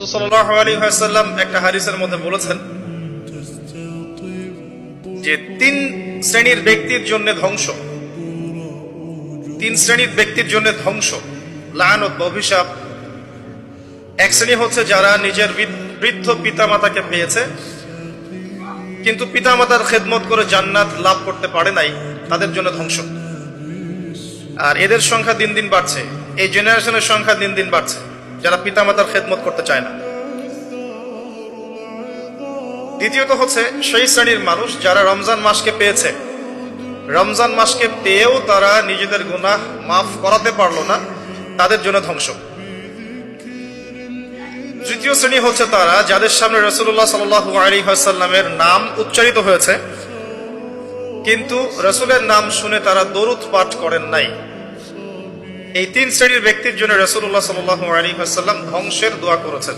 সাল্লাল্লাহু আলাইহি ওয়াসাল্লাম একটা হাদিসের মধ্যে বলেছেন যে তিন শ্রেণীর ব্যক্তির জন্য ধ্বংস, তিন শ্রেণীর ব্যক্তির জন্য ধ্বংস, লানত, অভিশাপ। এক শ্রেণী হচ্ছে যারা নিজের বৃদ্ধ পিতামাতাকে পেয়েছে কিন্তু পিতামাতার খেদমত করে জান্নাত লাভ করতে পারে নাই, তাদের জন্য ধ্বংস। আর এদের সংখ্যা দিন দিন বাড়ছে, এই জেনারেশনের সংখ্যা দিন দিন বাড়ছে যারা পিতামাতার খেদমত করতে চায় না। দ্বিতীয়ত হচ্ছে সেই শ্রেণীর মানুষ যারা রমজান মাসকে পেয়েছে, রমজান মাসকে পেয়েও তারা নিজেদের গুনাহ মাফ করাতে পারলো না, তাদের জন্য ধ্বংস। তৃতীয় শ্রেণী হচ্ছে তারা যাদের সামনে রাসূলুল্লাহ সাল্লাল্লাহু আলাইহি ওয়াসাল্লামের নাম উচ্চারিত হয়েছে কিন্তু রাসূলের নাম শুনে তারা দরুদ পাঠ করেন নাই। এই তিন শ্রেণীর ব্যক্তির জন্য রাসূলুল্লাহ সাল্লাল্লাহু আলাইহি ওয়াসাল্লাম ধ্বংসের দোয়া করেছেন।